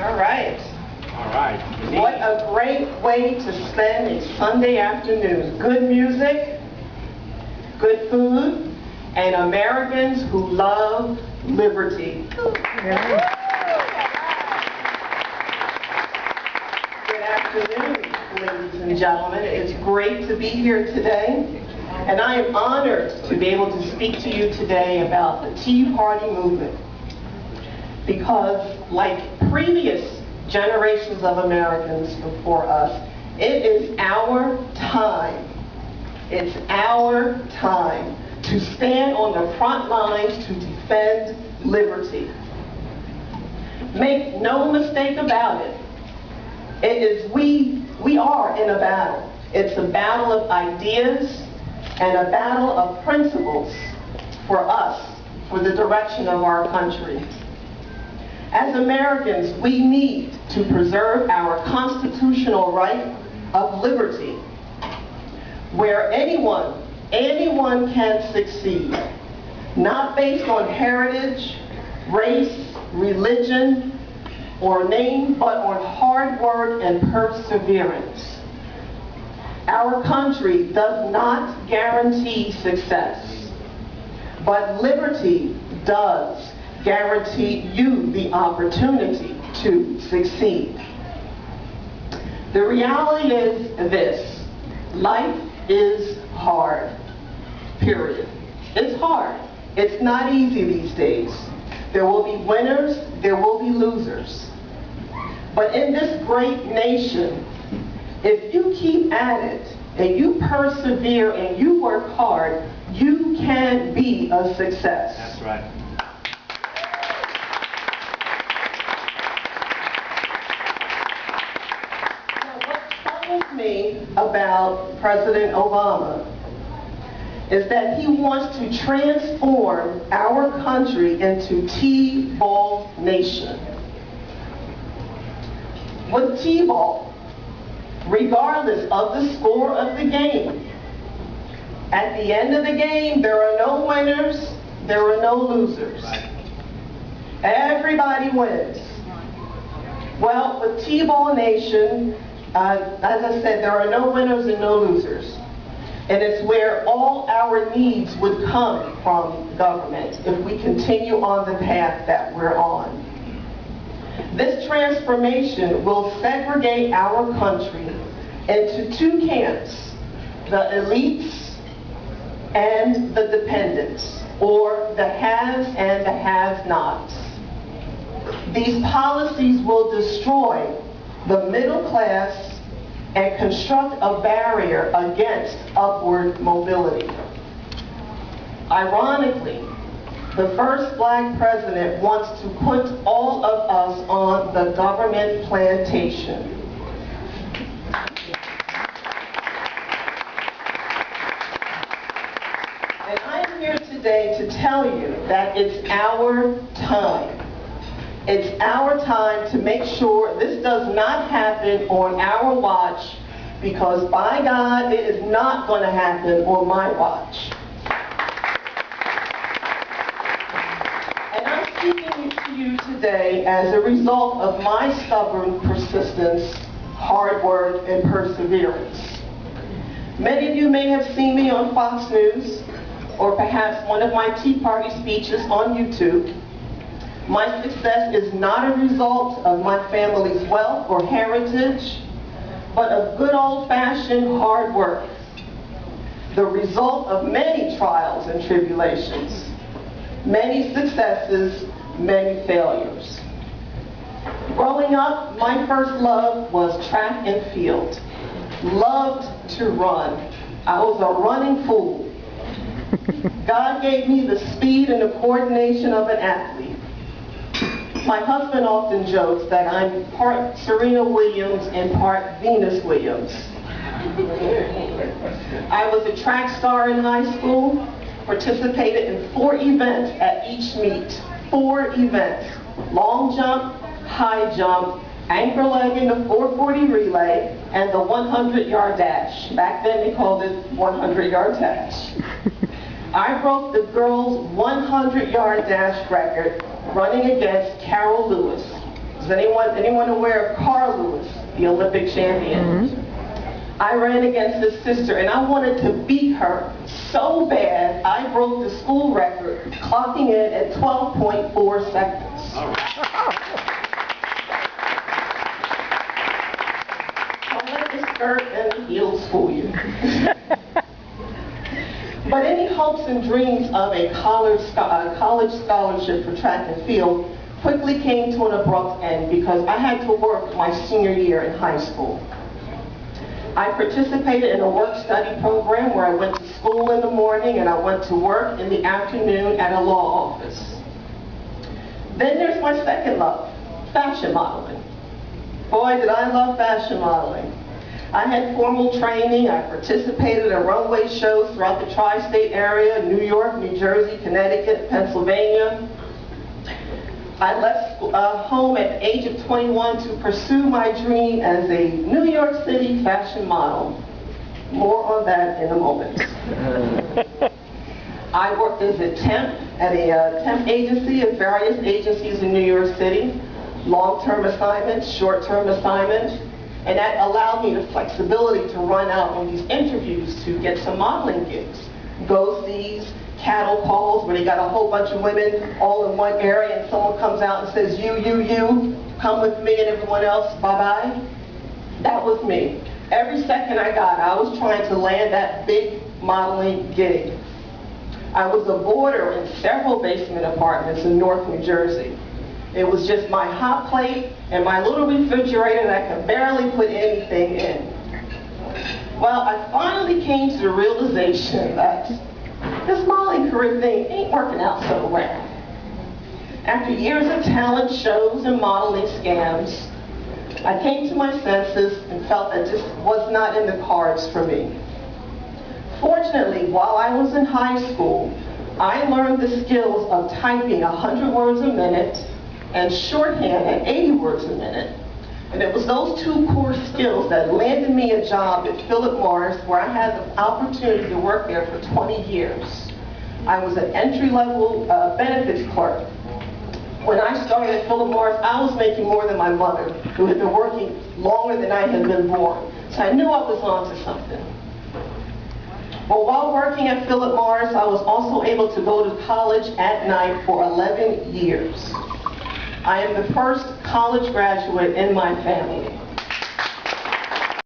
All right. All right. What a great way to spend a Sunday afternoon. Good music, good food, and Americans who love liberty. Good afternoon, ladies and gentlemen. It's great to be here today. And I am honored to be able to speak to you today about the Tea Party movement. Because like previous generations of Americans before us, it is our time. It's our time to stand on the front lines to defend liberty. Make no mistake about it. We are in a battle. It's a battle of ideas and a battle of principles for us, for the direction of our country. As Americans, we need to preserve our constitutional right of liberty, where anyone can succeed, not based on heritage, race, religion, or name, but on hard work and perseverance. Our country does not guarantee success, but liberty does guarantee you the opportunity to succeed. The reality is this: life is hard, period. It's hard. It's not easy these days. There will be winners, there will be losers. But in this great nation, if you keep at it and you persevere and you work hard, you can be a success. That's right. Me about President Obama is that he wants to transform our country into T-ball nation. With T-ball, regardless of the score of the game, at the end of the game, there are no winners, there are no losers. Everybody wins. Well, with T-ball nation, as I said, there are no winners and no losers. And it's where all our needs would come from government if we continue on the path that we're on. This transformation will segregate our country into two camps: the elites and the dependents, or the haves and the have-nots. These policies will destroy the middle class and construct a barrier against upward mobility. Ironically, the first black president wants to put all of us on the government plantation. And I'm here today to tell you that it's our time. It's our time to make sure this does not happen on our watch, because by God, it is not going to happen on my watch. And I'm speaking to you today as a result of my stubborn persistence, hard work, and perseverance. Many of you may have seen me on Fox News, or perhaps one of my Tea Party speeches on YouTube. My success is not a result of my family's wealth or heritage, but of good old-fashioned hard work. The result of many trials and tribulations, many successes, many failures. Growing up, my first love was track and field. Loved to run. I was a running fool. God gave me the speed and the coordination of an athlete. My husband often jokes that I'm part Serena Williams and part Venus Williams. I was a track star in high school, participated in 4 events at each meet. 4 events: long jump, high jump, anchor leg in the 440 relay, and the 100-yard dash. Back then they called it 100-yard dash. I broke the girls' 100-yard dash record running against Carol Lewis. Is anyone aware of Carl Lewis, the Olympic champion? I ran against his sister, and I wanted to beat her so bad, I broke the school record, clocking in at 12.4 seconds. Don't let the skirt and the heels fool you. But any hopes and dreams of a college scholarship for track and field quickly came to an abrupt end because I had to work my senior year in high school. I participated in a work-study program where I went to school in the morning and I went to work in the afternoon at a law office. Then there's my second love, fashion modeling. Boy, did I love fashion modeling. I had formal training. I participated in runway shows throughout the tri-state area, New York, New Jersey, Connecticut, Pennsylvania. I left home at the age of 21 to pursue my dream as a New York City fashion model. More on that in a moment. I worked as a temp at a temp agency at various agencies in New York City, long-term assignments, short-term assignments, and that allowed me the flexibility to run out on these interviews to get some modeling gigs. Go-sees, cattle calls where they got a whole bunch of women all in one area and someone comes out and says, you, come with me and everyone else, bye-bye. That was me. Every second I got, I was trying to land that big modeling gig. I was a boarder in several basement apartments in North New Jersey. It was just my hot plate and my little refrigerator that I could barely put anything in. Well, I finally came to the realization that this modeling career thing ain't working out so well. After years of talent shows and modeling scams, I came to my senses and felt that this was not in the cards for me. Fortunately, while I was in high school, I learned the skills of typing 100 words a minute and shorthand at 80 words a minute. And it was those two core skills that landed me a job at Philip Morris, where I had the opportunity to work there for 20 years. I was an entry-level benefits clerk. When I started at Philip Morris, I was making more than my mother, who had been working longer than I had been born. So I knew I was onto something. Well, while working at Philip Morris, I was also able to go to college at night for 11 years. I am the first college graduate in my family.